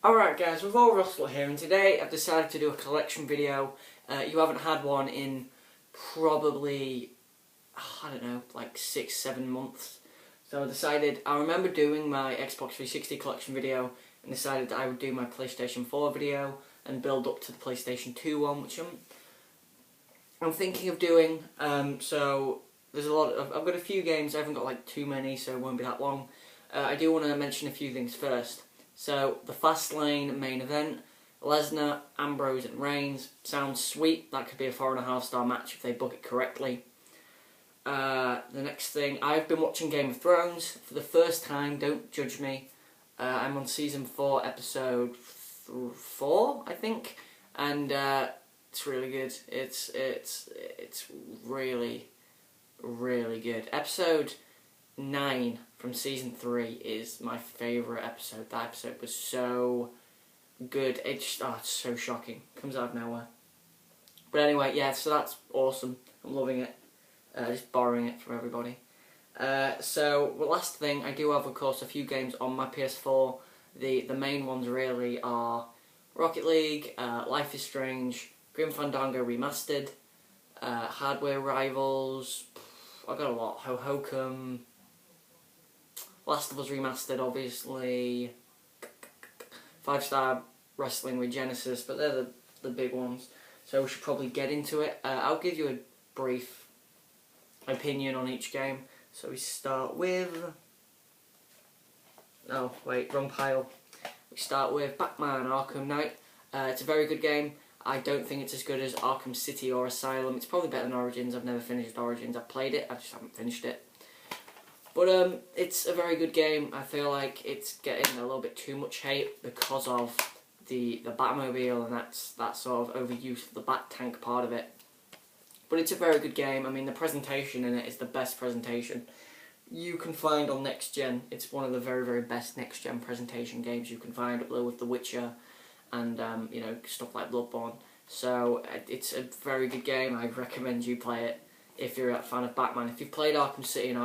Alright guys, we've all Russell here, and today I've decided to do a collection video. You haven't had one in probably, I don't know, like 6-7 months. So I remember doing my Xbox 360 collection video and decided that I would do my PlayStation 4 video and build up to the PlayStation 2 one, which I'm thinking of doing. So there's I've got a few games. I haven't got like too many, so it won't be that long. I do want to mention a few things first. So, the Fastlane main event, Lesnar, Ambrose and Reigns, sounds sweet. That could be a 4.5 star match if they book it correctly. The next thing, I've been watching Game of Thrones for the first time, don't judge me. I'm on season 4, episode 4, I think, and it's really good. It's really, really good. Episode 9 from season 3 is my favourite episode. That episode was so good. It's so shocking. Comes out of nowhere. But anyway, yeah, so that's awesome. I'm loving it. Just borrowing it from everybody. So, the last thing, I do have, of course, a few games on my PS4. The main ones really are Rocket League, Life is Strange, Grim Fandango Remastered, Hardware Rivals, I've got a lot, Hohokum, Last of Us Remastered, obviously, 5-Star Wrestling with Genesis, but they're the big ones, so we should probably get into it. I'll give you a brief opinion on each game. So we start with... Oh, wait, wrong pile. We start with Batman Arkham Knight. It's a very good game. I don't think it's as good as Arkham City or Asylum. It's probably better than Origins. I've never finished Origins. I've played it, I just haven't finished it. But it's a very good game. I feel like it's getting a little bit too much hate because of the Batmobile and that sort of overuse of the Bat Tank part of it. But it's a very good game. I mean, the presentation in it is the best presentation you can find on Next Gen. It's one of the very, very best Next Gen presentation games you can find, up there with The Witcher and you know, stuff like Bloodborne. So it's a very good game. I recommend you play it if you're a fan of Batman. If you've played Arkham City and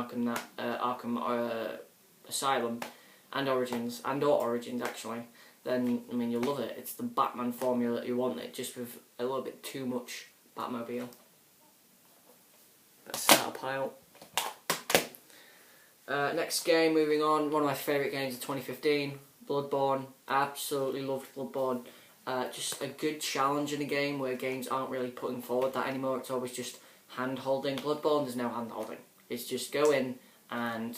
Arkham Asylum and Origins, actually, then I mean you'll love it. It's the Batman formula that you want, it just with a little bit too much Batmobile. Let's set a pile. Next game, moving on, one of my favourite games of 2015, Bloodborne. Absolutely loved Bloodborne. Just a good challenge in a game where games aren't really putting forward that anymore. It's always just hand-holding. Bloodborne, there's no hand-holding. It's just go in and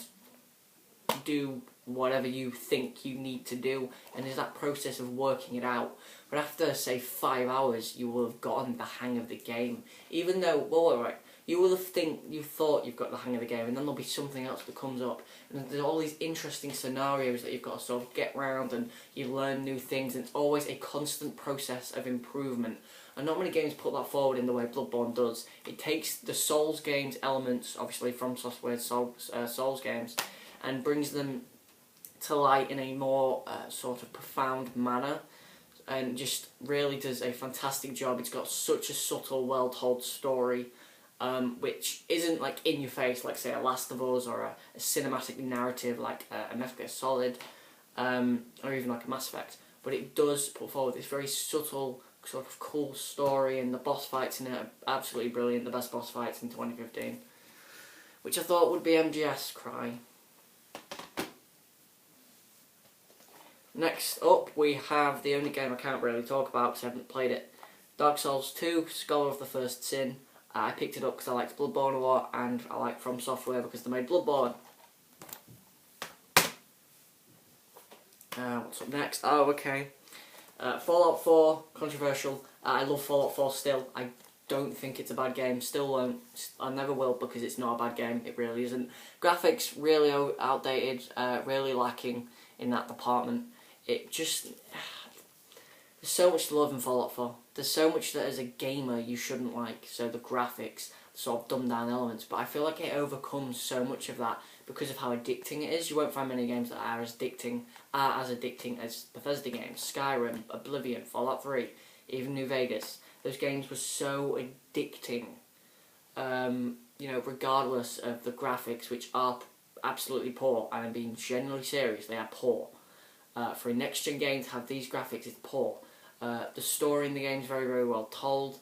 do whatever you think you need to do, and there's that process of working it out. But after, say, 5 hours, you will have gotten the hang of the game. Even though, well, alright, you will have thought you've got the hang of the game, and then there'll be something else that comes up, and there's all these interesting scenarios that you've got to sort of get round, and you learn new things, and it's always a constant process of improvement. And not many games put that forward in the way Bloodborne does. It takes the Souls games elements, obviously from Software's Souls games, and brings them to light in a more sort of profound manner, and just really does a fantastic job. It's got such a subtle, well-told story, which isn't like in your face, like say a Last of Us or a cinematic narrative like a Metal Gear Solid, or even like a Mass Effect. But it does put forward this very subtle, sort of cool story, and the boss fights in it are absolutely brilliant. The best boss fights in 2015, which I thought would be MGS cry. Next up, we have the only game I can't really talk about because I haven't played it. Dark Souls 2, Scholar of the First Sin. I picked it up because I liked Bloodborne a lot, and I like From Software because they made Bloodborne. What's up next? Oh, okay. Fallout 4, controversial. I love Fallout 4 still. I don't think it's a bad game. Still won't. I never will, because it's not a bad game. It really isn't. Graphics really outdated, really lacking in that department. It just... There's so much to love in Fallout 4. There's so much that as a gamer you shouldn't like. So the graphics, the sort of dumbed down elements, but I feel like it overcomes so much of that because of how addicting it is. You won't find many games that are as addicting as Bethesda games. Skyrim, Oblivion, Fallout 3, even New Vegas. Those games were so addicting, you know, regardless of the graphics, which are absolutely poor, and I'm being genuinely serious, they are poor. For a next-gen game to have these graphics is poor. The story in the game is very, very well told.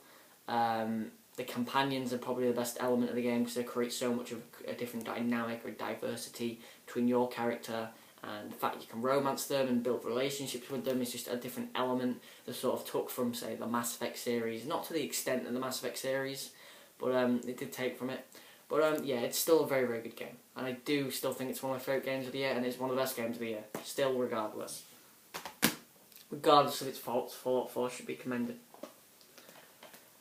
The companions are probably the best element of the game because they create so much of a different dynamic or diversity between your character, and the fact you can romance them and build relationships with them is just a different element that sort of took from, say, the Mass Effect series. Not to the extent of the Mass Effect series, but it did take from it. But yeah, it's still a very, very good game. And I do still think it's one of my favourite games of the year, and it's one of the best games of the year. Still, regardless. Regardless of its faults, Fallout 4 should be commended.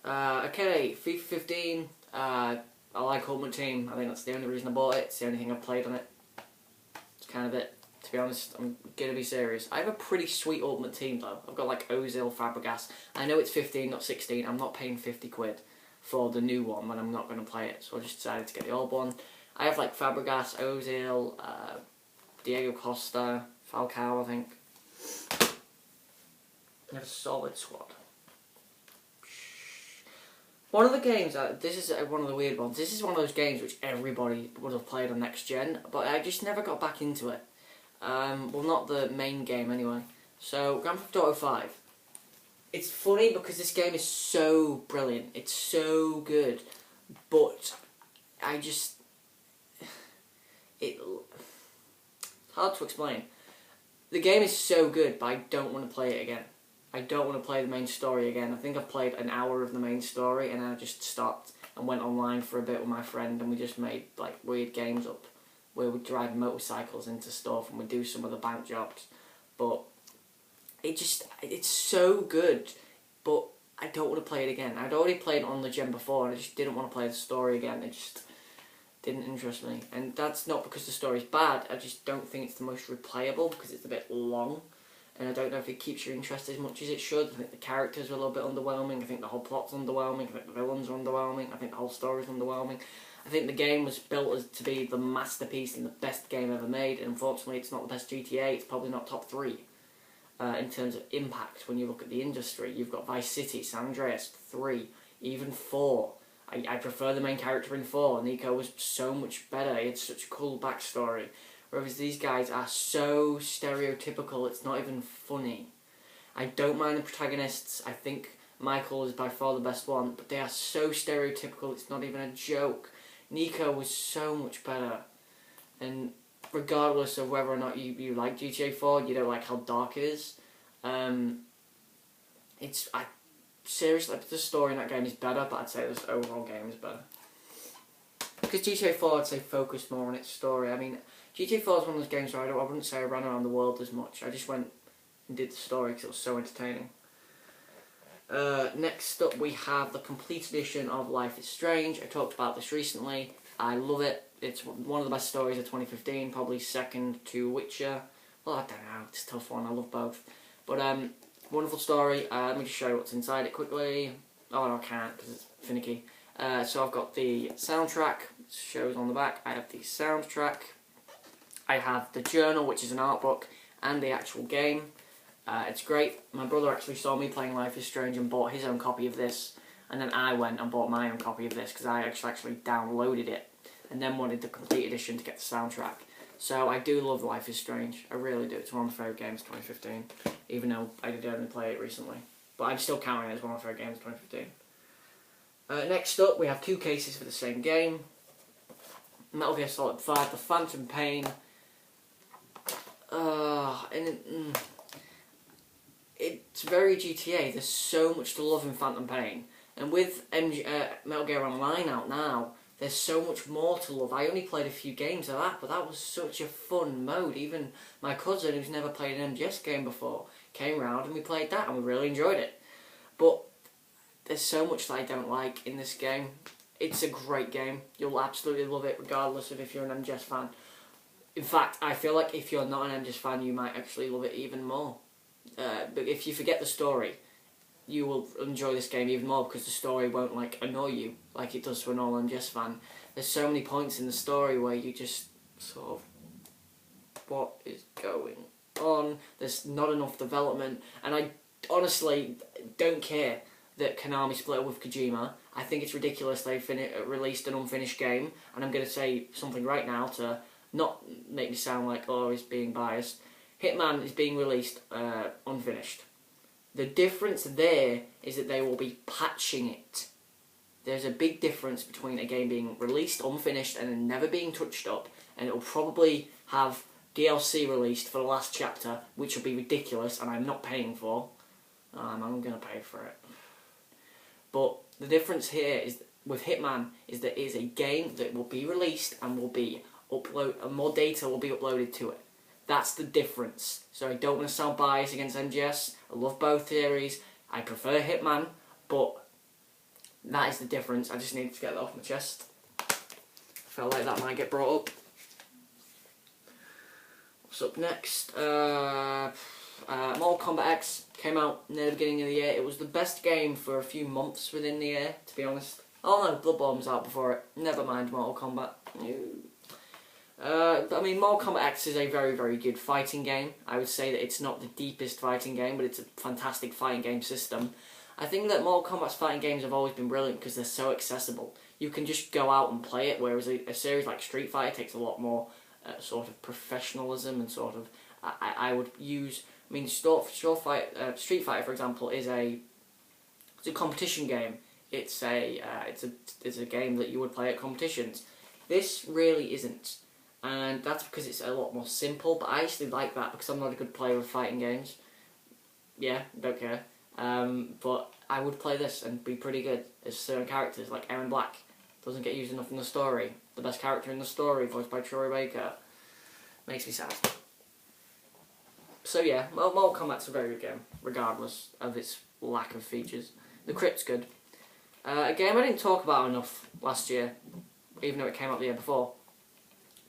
Okay, FIFA 15. I like Ultimate Team. I think that's the only reason I bought it. It's the only thing I've played on it. It's kind of it. To be honest, I'm going to be serious. I have a pretty sweet Ultimate Team though. I've got like Ozil, Fabregas. I know it's 15, not 16. I'm not paying 50 quid for the new one when I'm not going to play it. So I just decided to get the old one. I have like Fabregas, Ozil, Diego Costa, Falcao, I think. I have a solid squad. One of the games, this is one of the weird ones. This is one of those games which everybody would have played on next gen, but I just never got back into it. Well, not the main game anyway. So, Grand Theft Auto 5. It's funny because this game is so brilliant. It's so good, but I just it's hard to explain. The game is so good, but I don't want to play it again. I don't want to play the main story again. I think I've played an hour of the main story and I just stopped and went online for a bit with my friend, and we just made like weird games up where we'd drive motorcycles into stuff and we'd do some of the bank jobs. But it's so good, but I don't want to play it again. I'd already played it on the gen before and I just didn't want to play the story again. It just didn't interest me. And that's not because the story's bad, I just don't think it's the most replayable because it's a bit long. And I don't know if it keeps your interest as much as it should. I think the characters are a little bit underwhelming. I think the whole plot's underwhelming. I think the villains are underwhelming. I think the whole story's underwhelming. I think the game was built to be the masterpiece and the best game ever made. And unfortunately, it's not the best GTA. It's probably not top 3 in terms of impact when you look at the industry. You've got Vice City, San Andreas, 3, even 4. I prefer the main character in 4. Nico was so much better. He had such a cool backstory. Whereas these guys are so stereotypical, it's not even funny. I don't mind the protagonists. I think Michael is by far the best one, but they are so stereotypical, it's not even a joke. Nico was so much better. And regardless of whether or not you like GTA 4, you don't like how dark it is. Seriously, the story in that game is better, but I'd say the overall game is better. Because GTA 4, I'd say, focused more on its story. I mean, GTA 4 is one of those games where I wouldn't say I ran around the world as much. I just went and did the story because it was so entertaining. Next up, we have the complete edition of Life is Strange. I talked about this recently. I love it. It's one of the best stories of 2015, probably second to Witcher. Well, I don't know. It's a tough one. I love both. But wonderful story. Let me just show you what's inside it quickly. Oh, no, I can't because it's finicky. So I've got the soundtrack. It shows on the back. I have the soundtrack. I have the journal, which is an art book, and the actual game. It's great. My brother actually saw me playing Life is Strange and bought his own copy of this. And then I went and bought my own copy of this because I actually downloaded it. And then wanted the complete edition to get the soundtrack. So I do love Life is Strange. I really do. It's one of my favourite games of 2015. Even though I did only play it recently. But I'm still counting it as one of my favourite games of 2015. Next up, we have 2 cases for the same game. Metal Gear Solid 5, The Phantom Pain. It's very GTA. There's so much to love in Phantom Pain. And with Metal Gear Online out now, there's so much more to love. I only played a few games of that, but that was such a fun mode. Even my cousin, who's never played an MGS game before, came round and we played that and we really enjoyed it. But there's so much that I don't like in this game. It's a great game. You'll absolutely love it regardless of if you're an MGS fan. In fact, I feel like if you're not an MGS fan, you might actually love it even more. But if you forget the story, you will enjoy this game even more because the story won't annoy you like it does to a normal MGS fan. There's so many points in the story where you just sort of, what is going on? There's not enough development, and I honestly don't care that Konami split up with Kojima. I think it's ridiculous they released an unfinished game, and I'm going to say something right now to not make me sound like, oh, he's being biased. Hitman is being released unfinished. The difference there is that they will be patching it. There's a big difference between a game being released unfinished and then never being touched up, and it will probably have DLC released for the last chapter, which will be ridiculous, and I'm not paying for. I'm going to pay for it. But the difference here is with Hitman is that it is a game that will be released and will be more data will be uploaded to it. That's the difference. So I don't want to sound biased against MGS. I love both theories. I prefer Hitman, but that is the difference. I just need to get that off my chest. I felt like that might get brought up. What's up next? Mortal Kombat X came out near the beginning of the year. It was the best game for a few months within the year, to be honest. Oh no, Bloodborne was out before it. Never mind Mortal Kombat. I mean, Mortal Kombat X is a very, very good fighting game. I would say that it's not the deepest fighting game, but it's a fantastic fighting game system. I think that Mortal Kombat's fighting games have always been brilliant because they're so accessible. You can just go out and play it, whereas a series like Street Fighter takes a lot more sort of professionalism and sort of... I would use... I mean, Street Fighter, for example, it's a competition game. It's a game that you would play at competitions. This really isn't, and that's because it's a lot more simple. But I actually like that because I'm not a good player of fighting games. Yeah, don't care. But I would play this and be pretty good. There's certain characters like Aaron Black doesn't get used enough in the story. The best character in the story, voiced by Troy Baker, makes me sad. So yeah, Mortal Kombat's a very good game, regardless of its lack of features. The Crypt's good. A game I didn't talk about enough last year, even though it came out the year before.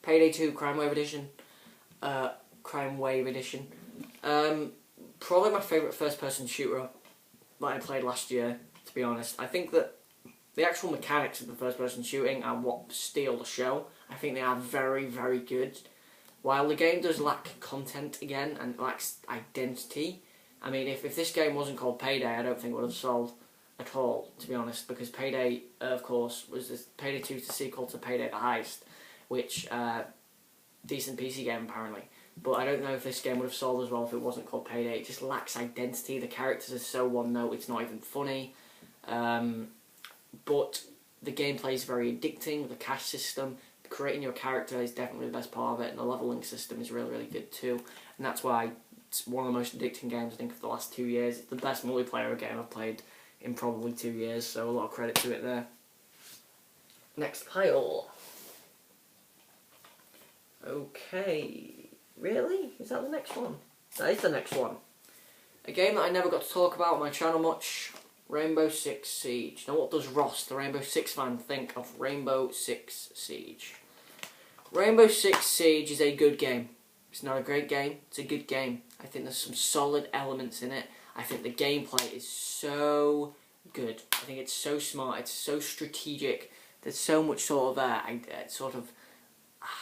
Payday 2 Crime Wave Edition. Probably my favourite first-person shooter that I played last year, to be honest. I think that the actual mechanics of the first-person shooting are what steal the show. I think they are very, very good. While the game does lack content again, and it lacks identity, I mean, if this game wasn't called Payday, I don't think it would have sold at all, to be honest, because Payday, of course, was this Payday 2 is the sequel to Payday the Heist, which, decent PC game apparently, but I don't know if this game would have sold as well if it wasn't called Payday. It just lacks identity, the characters are so one-note, it's not even funny, but the gameplay is very addicting, the cash system, creating your character is definitely the best part of it, and the leveling system is really, really good too, and that's why it's one of the most addicting games I think of the last 2 years. It's the best multiplayer game I've played in probably 2 years, so a lot of credit to it there. Next pile. Okay, really? Is that the next one? That is the next one. A game that I never got to talk about on my channel much, Rainbow Six Siege. Now what does Ross, the Rainbow Six fan, think of Rainbow Six Siege? Rainbow Six Siege is a good game. It's not a great game, it's a good game. I think there's some solid elements in it. I think the gameplay is so good. I think it's so smart, it's so strategic. There's so much sort of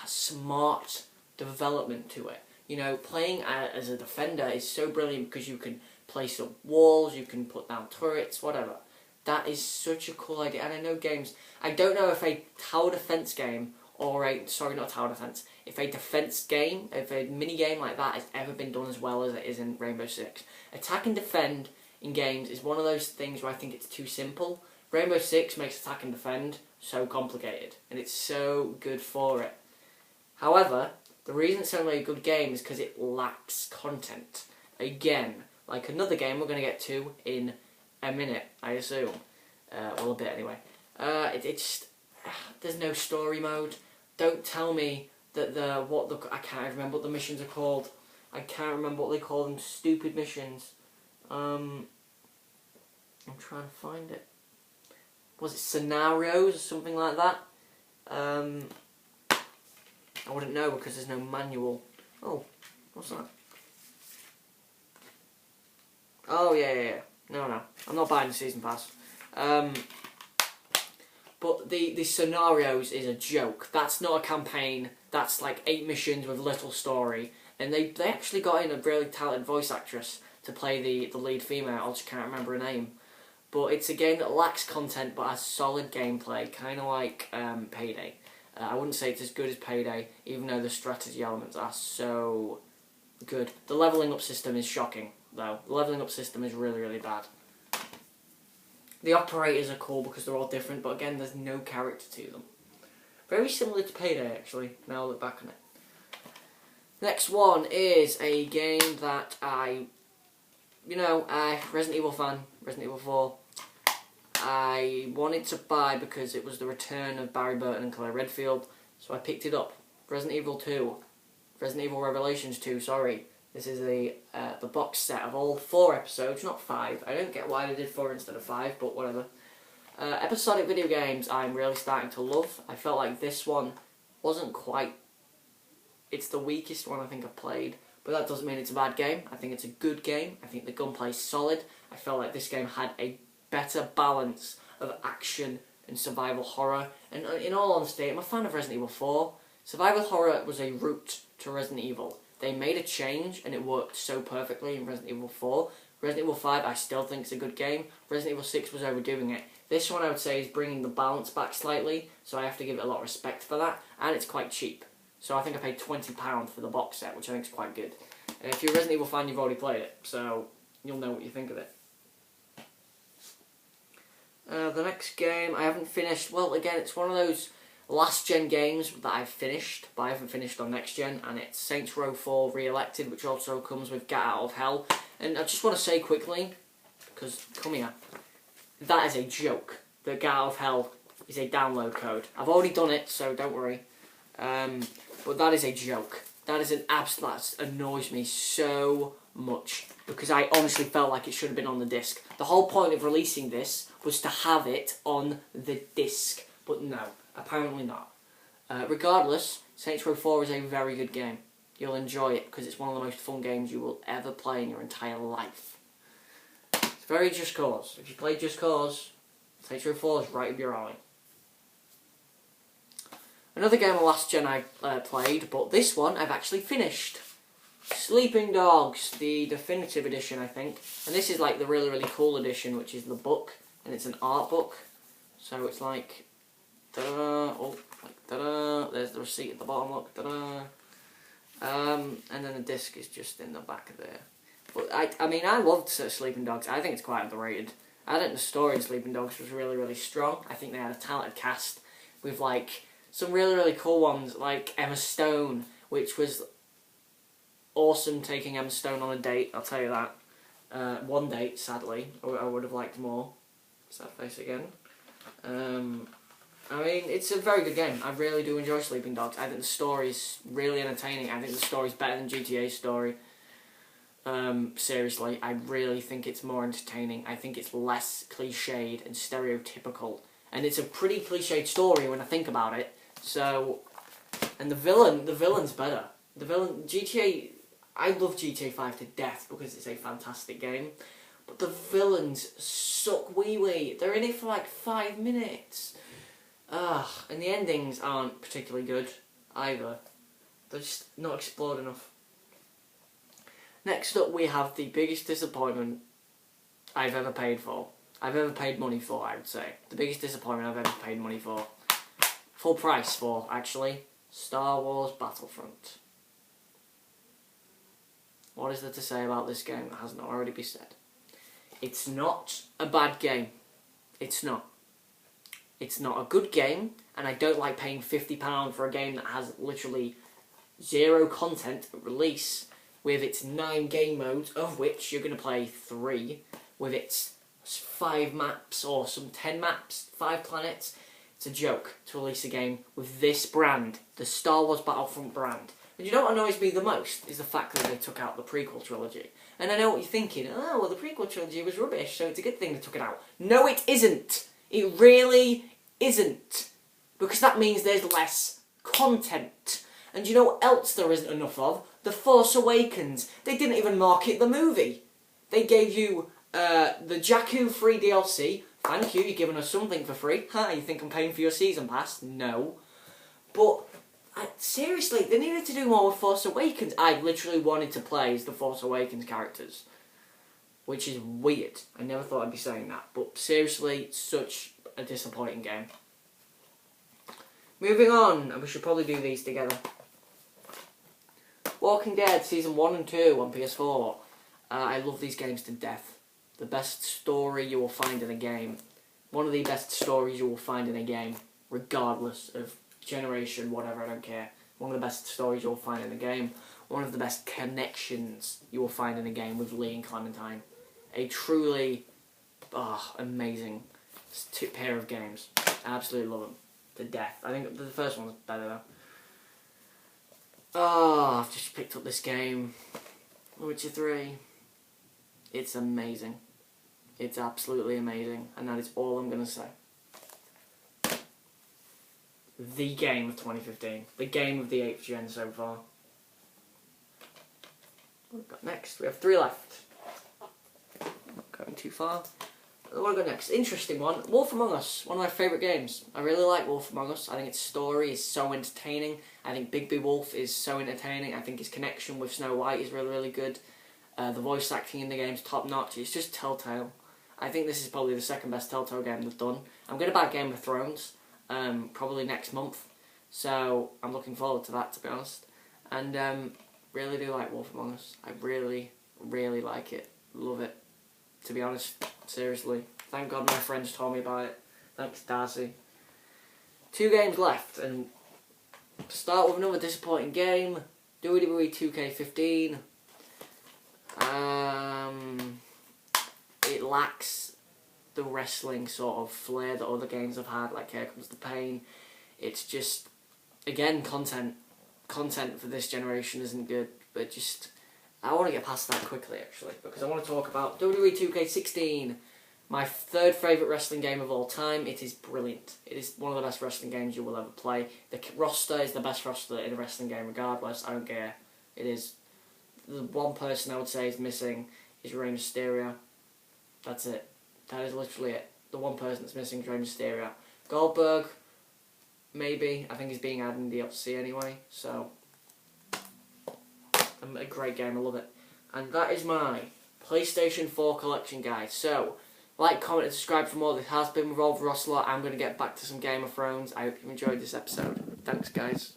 smart development to it. You know, playing as a defender is so brilliant because you can place up walls, you can put down turrets, whatever. That is such a cool idea. And I know games, I don't know if a tower defense game or not tower defense, if a defense game, if a mini game like that has ever been done as well as it is in Rainbow Six. Attack and defend in games is one of those things where I think it's too simple. Rainbow Six makes attack and defend so complicated, and it's so good for it. However, the reason it's only a good game is because it lacks content. Again, like another game we're going to get to in a minute, I assume. Well, a bit anyway. There's no story mode. Don't tell me that I can't remember what the missions are called. I can't remember what they call them. Stupid missions. I'm trying to find it. Was it scenarios or something like that? I wouldn't know because there's no manual. Oh, what's that? Oh yeah. No. I'm not buying the season pass. But the scenarios is a joke. That's not a campaign. That's like 8 missions with little story. And they actually got in a really talented voice actress to play the lead female. I just can't remember her name. But it's a game that lacks content but has solid gameplay, kind of like Payday. I wouldn't say it's as good as Payday, even though the strategy elements are so good. The levelling up system is shocking, though. The levelling up system is really, really bad. The operators are cool because they're all different, but again, there's no character to them. Very similar to Payday, actually, now I look back on it. Next one is a game that Resident Evil fan, Resident Evil 4. I wanted to buy because it was the return of Barry Burton and Claire Redfield, so I picked it up. Resident Evil 2. Resident Evil Revelations 2, sorry. This is the box set of all 4 episodes, not 5. I don't get why they did 4 instead of 5, but whatever. Episodic video games I'm really starting to love. I felt like this one wasn't quite... It's the weakest one I think I've played, but that doesn't mean it's a bad game. I think it's a good game. I think the gunplay is solid. I felt like this game had a better balance of action and survival horror. And in all honesty, I'm a fan of Resident Evil 4. Survival horror was a route to Resident Evil. They made a change and it worked so perfectly in Resident Evil 4. Resident Evil 5 I still think is a good game. Resident Evil 6 was overdoing it. This one I would say is bringing the balance back slightly, so I have to give it a lot of respect for that. And it's quite cheap. So I think I paid £20 for the box set, which I think is quite good. And if you're a Resident Evil fan, you've already played it, so you'll know what you think of it. The next game I haven't finished. Well, again, it's one of those last-gen games that I've finished, but I haven't finished on next-gen, and it's Saints Row 4 Re-Elected, which also comes with Get Out of Hell. And I just want to say quickly, because, come here, that is a joke. The Get Out of Hell is a download code. I've already done it, so don't worry. But that is a joke. That is an that annoys me so much, because I honestly felt like it should have been on the disc. The whole point of releasing this was to have it on the disc, but no, apparently not. Regardless, Saints Row 4 is a very good game. You'll enjoy it because it's one of the most fun games you will ever play in your entire life. It's very Just Cause. If you play Just Cause, Saints Row 4 is right up your alley. Another game of last gen I played, but this one I've actually finished. Sleeping Dogs, the definitive edition, I think. And this is like the really, really cool edition, which is the book. And it's an art book. So it's like, ta-da, oh, like, ta-da, there's the receipt at the bottom, look, ta-da. And then the disc is just in the back of there. But I mean, I loved Sleeping Dogs. I think it's quite underrated. I think the story in Sleeping Dogs was really, really strong. I think they had a talented cast with like some really, really cool ones, like Emma Stone, which was awesome taking Emma Stone on a date, I'll tell you that. One date, sadly. I would have liked more. Sad face again. I mean, it's a very good game. I really do enjoy Sleeping Dogs. I think the story's really entertaining. I think the story's better than GTA's story. Seriously, I really think it's more entertaining. I think it's less cliched and stereotypical. And it's a pretty cliched story when I think about it. So, and the villain's better. The villain, GTA, I love GTA 5 to death because it's a fantastic game. But the villains suck wee-wee. They're in it for like 5 minutes. And the endings aren't particularly good either. They're just not explored enough. Next up we have the biggest disappointment I've ever paid for. I've ever paid money for, I would say. The biggest disappointment I've ever paid money for. Full price for, actually. Star Wars Battlefront. What is there to say about this game that hasn't already been said? It's not a bad game. It's not. It's not a good game, and I don't like paying £50 for a game that has literally 0 content at release, with its 9 game modes, of which you're going to play 3, with its 5 maps, or some 10 maps, 5 planets. It's a joke to release a game with this brand, the Star Wars Battlefront brand. And you know what annoys me the most is the fact that they took out the prequel trilogy. And I know what you're thinking, oh, well the prequel trilogy was rubbish, so it's a good thing they took it out. No, it isn't! It really isn't. Because that means there's less content. And you know what else there isn't enough of? The Force Awakens. They didn't even market the movie. They gave you the Jakku free DLC. Thank you, you're giving us something for free. Ha, you think I'm paying for your season pass? No. But, seriously, they needed to do more with Force Awakens. I literally wanted to play as the Force Awakens characters. Which is weird. I never thought I'd be saying that. But seriously, such a disappointing game. Moving on, and we should probably do these together. Walking Dead Season 1 and 2 on PS4. I love these games to death. The best story you will find in a game. One of the best stories you will find in a game, regardless of generation, whatever, I don't care. One of the best stories you'll find in a game. One of the best connections you will find in a game with Lee and Clementine. A truly amazing pair of games. I absolutely love them to death. I think the first one was better though. Oh, I've just picked up this game, Witcher 3. It's amazing. It's absolutely amazing, and that is all I'm going to say. The game of 2015. The game of the 8th gen so far. What have we got next? We have 3 left. Not going too far. What have we got next? Interesting one. Wolf Among Us. One of my favourite games. I really like Wolf Among Us. I think its story is so entertaining. I think Bigby Wolf is so entertaining. I think his connection with Snow White is really, really good. The voice acting in the game is top notch. It's just Telltale. I think this is probably the second best Telltale game they've done. I'm going to buy Game of Thrones probably next month. So I'm looking forward to that, to be honest. And really do like Wolf Among Us. I really, really like it. Love it. To be honest, seriously. Thank God my friends told me about it. Thanks, Darcy. 2 games left, and start with another disappointing game. WWE 2K15. It lacks the wrestling sort of flair that other games have had, like Here Comes the Pain. It's just, again, content. Content for this generation isn't good, but just, I want to get past that quickly, actually, because I want to talk about WWE 2K16, my 3rd favourite wrestling game of all time. It is brilliant. It is one of the best wrestling games you will ever play. The roster is the best roster in a wrestling game, regardless. I don't care. It is. The one person I would say is missing is Rey Mysterio. That's it. That is literally it. The one person that's missing is Rey Mysterio. Goldberg, maybe. I think he's being added in the DLC anyway, so a great game, I love it. And that is my PlayStation 4 collection, guys. So, like, comment, and subscribe for more. This has been Revolve Rosslot. I'm going to get back to some Game of Thrones. I hope you enjoyed this episode. Thanks, guys.